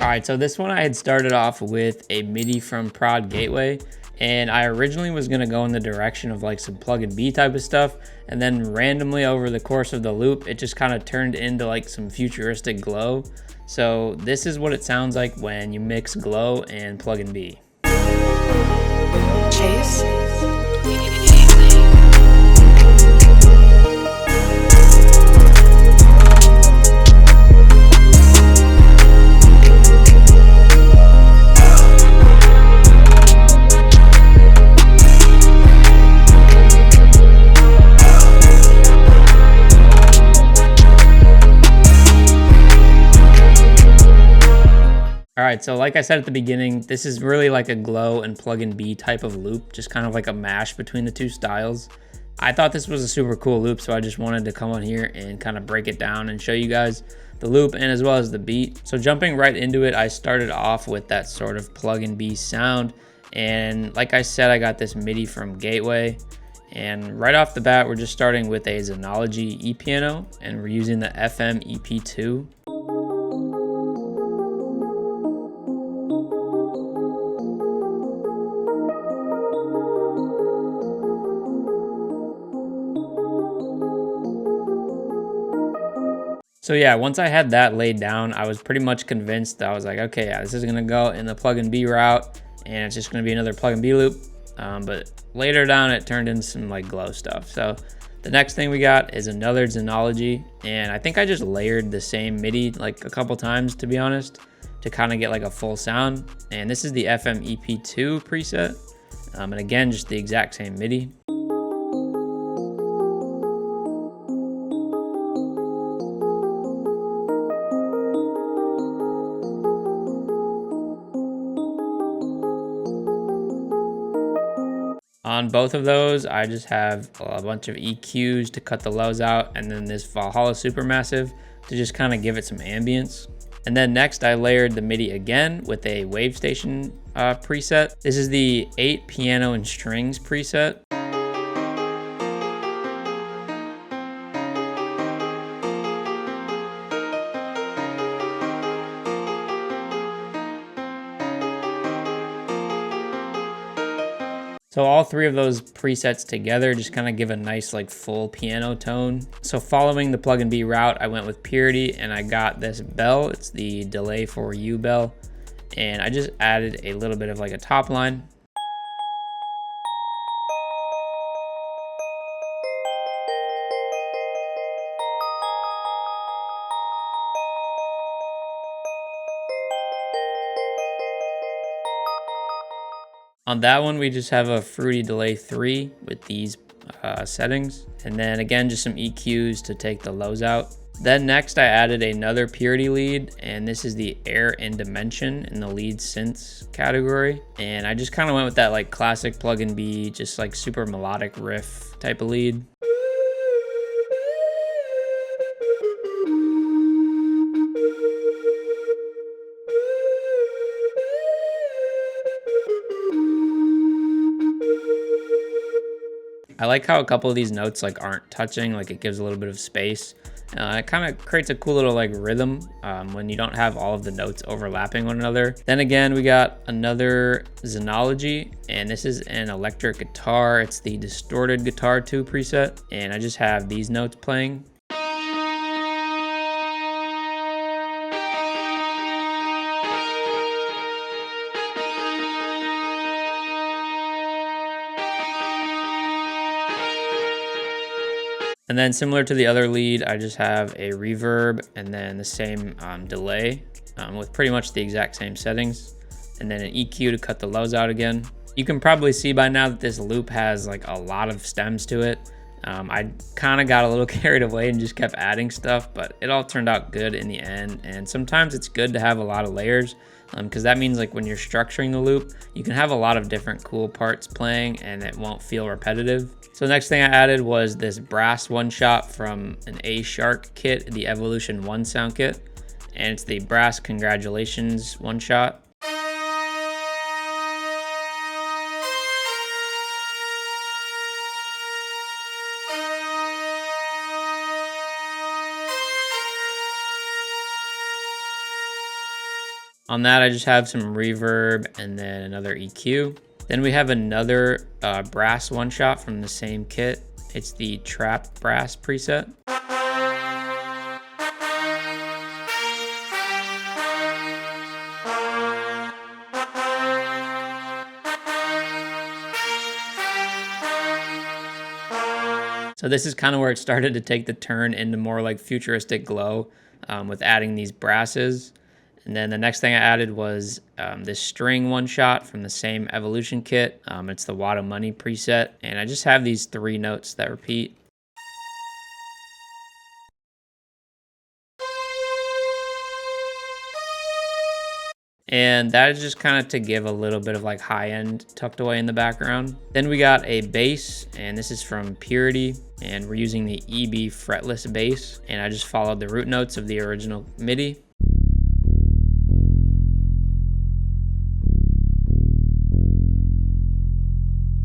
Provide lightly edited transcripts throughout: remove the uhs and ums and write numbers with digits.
All right, so this one I had started off with a MIDI from Prod Gateway, and I originally was gonna go in the direction of like some Pluggnb type of stuff, and then randomly over the course of the loop, it just kind of turned into like some futuristic glow. So this is what it sounds like when you mix glow and Pluggnb. Chase. All right, so like I said at the beginning, this is really like a glow and Pluggnb type of loop, just kind of like a mash between the two styles. I thought this was a super cool loop, so I just wanted to come on here and kind of break it down and show you guys the loop and as well as the beat. So jumping right into it, I started off with that sort of Pluggnb sound. And like I said, I got this MIDI from Gateway. And right off the bat, we're just starting with a Xenology E-piano, and we're using the FM EP2. So yeah, once I had that laid down, I was pretty much convinced. I was like, okay, yeah, this is gonna go in the Pluggnb route, and it's just gonna be another Pluggnb loop. But later down, it turned into some like glow stuff. So the next thing we got is another Xenology, and I think I just layered the same MIDI like a couple times, to be honest, to kind of get like a full sound. And this is the FM EP2 preset, and again, just the exact same MIDI. On both of those, I just have a bunch of EQs to cut the lows out, and then this Valhalla Supermassive to just kind of give it some ambience. And then next, I layered the MIDI again with a Wave Station preset. This is the 8 piano and strings preset. So all three of those presets together just kind of give a nice like full piano tone. So following the Pluggnb route, I went with Purity and I got this bell. It's the Delay for You bell. And I just added a little bit of like a top line. On that one, we just have a Fruity Delay 3 with these settings. And then again, just some EQs to take the lows out. Then next I added another Purity lead, and this is the Air and Dimension in the lead synths category. And I just kind of went with that like classic Pluggnb, just like super melodic riff type of lead. I like how a couple of these notes like aren't touching, like it gives a little bit of space. It kind of creates a cool little like rhythm when you don't have all of the notes overlapping one another. Then again, we got another Xenology, and this is an electric guitar. It's the Distorted Guitar 2 preset, and I just have these notes playing. And then similar to the other lead, I just have a reverb and then the same delay with pretty much the exact same settings. And then an EQ to cut the lows out again. You can probably see by now that this loop has like a lot of stems to it. I kind of got a little carried away and just kept adding stuff, but it all turned out good in the end. And sometimes it's good to have a lot of layers because that means like when you're structuring the loop, you can have a lot of different cool parts playing and it won't feel repetitive. So the next thing I added was this brass one shot from an A Shark kit, the Evolution 1 sound kit. And it's the brass Congratulations one shot. On that, I just have some reverb and then another EQ. Then we have another brass one shot from the same kit. It's the trap brass preset. So this is kind of where it started to take the turn into more like futuristic glow with adding these brasses. And then the next thing I added was this string one shot from the same Evolution kit. It's the Wad of Money preset. And I just have these 3 notes that repeat. And that is just kind of to give a little bit of like high end tucked away in the background. Then we got a bass, and this is from Purity, and we're using the EB fretless bass. And I just followed the root notes of the original MIDI.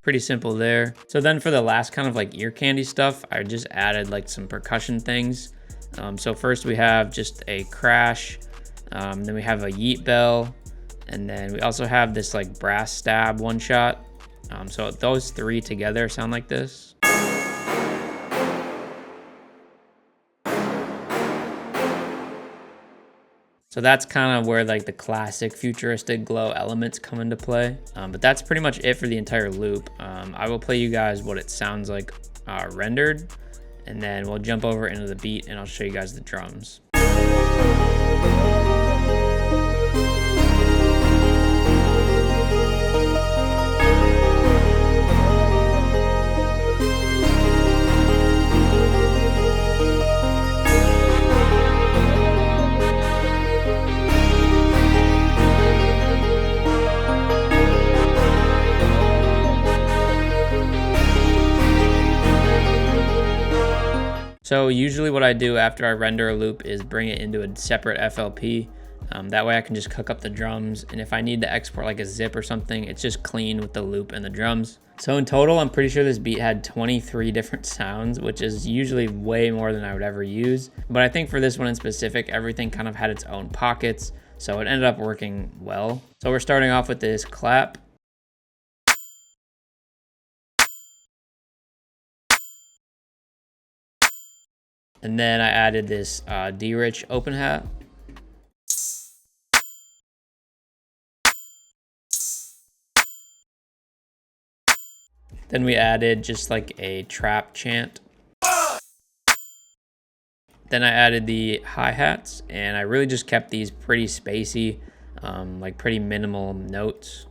Pretty simple there. So then for the last kind of like ear candy stuff, I just added like some percussion things. So first we have just a crash. Then we have a yeet bell, and then we also have this like brass stab one shot. So those 3 together sound like this. So that's kind of where like the classic futuristic glow elements come into play. But that's pretty much it for the entire loop. I will play you guys what it sounds like rendered, and then we'll jump over into the beat and I'll show you guys the drums. So usually what I do after I render a loop is bring it into a separate FLP. That way I can just cook up the drums, and if I need to export like a zip or something, it's just clean with the loop and the drums. So in total, I'm pretty sure this beat had 23 different sounds, which is usually way more than I would ever use. But I think for this one in specific, everything kind of had its own pockets, so it ended up working well. So we're starting off with this clap. And then I added this D-Rich open hat. Then we added just like a trap chant. Then I added the hi-hats, and I really just kept these pretty spacey, like pretty minimal notes.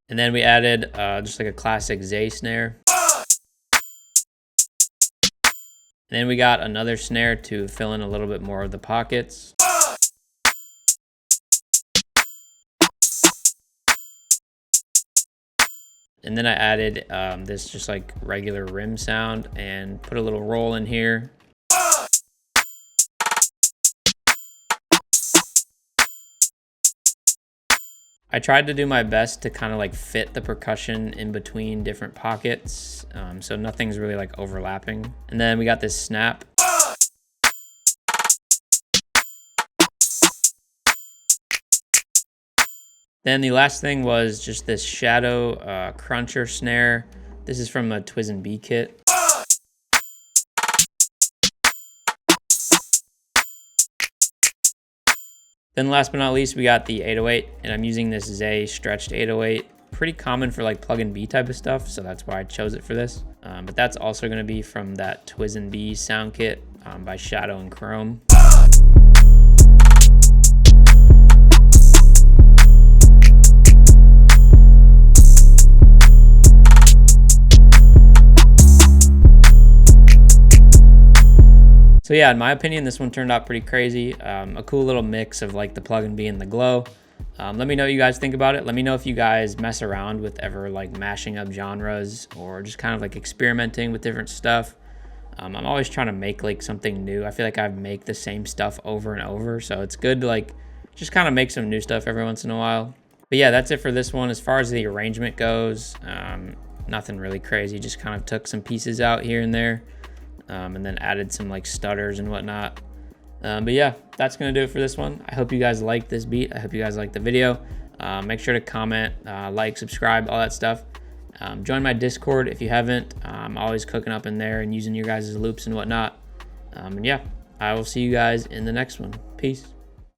And then we added just like a classic Zay snare. And then we got another snare to fill in a little bit more of the pockets. And then I added this just like regular rim sound and put a little roll in here. I tried to do my best to kind of like fit the percussion in between different pockets, so nothing's really like overlapping. And then we got this snap. Then the last thing was just this shadow cruncher snare. This is from a Pluggnb kit. Then last but not least, we got the 808, and I'm using this Zay stretched 808. Pretty common for like Pluggnb type of stuff, so that's why I chose it for this. But that's also going to be from that Pluggnb sound kit by Shadow and Chrome. So yeah, in my opinion, this one turned out pretty crazy. A cool little mix of like the Pluggnb and the glow. Let me know what you guys think about it. Let me know if you guys mess around with ever like mashing up genres or just kind of like experimenting with different stuff. I'm always trying to make like something new. I feel like I make the same stuff over and over, so it's good to like just kind of make some new stuff every once in a while. But yeah, that's it for this one. As far as the arrangement goes, nothing really crazy. Just kind of took some pieces out here and there. and then added some like stutters and whatnot. But yeah, that's gonna do it for this one. I hope you guys like this beat. I hope you guys like the video. Make sure to comment, like, subscribe, all that stuff. Join my Discord if you haven't. I'm always cooking up in there and using your guys' loops and whatnot. And yeah, I will see you guys in the next one. Peace.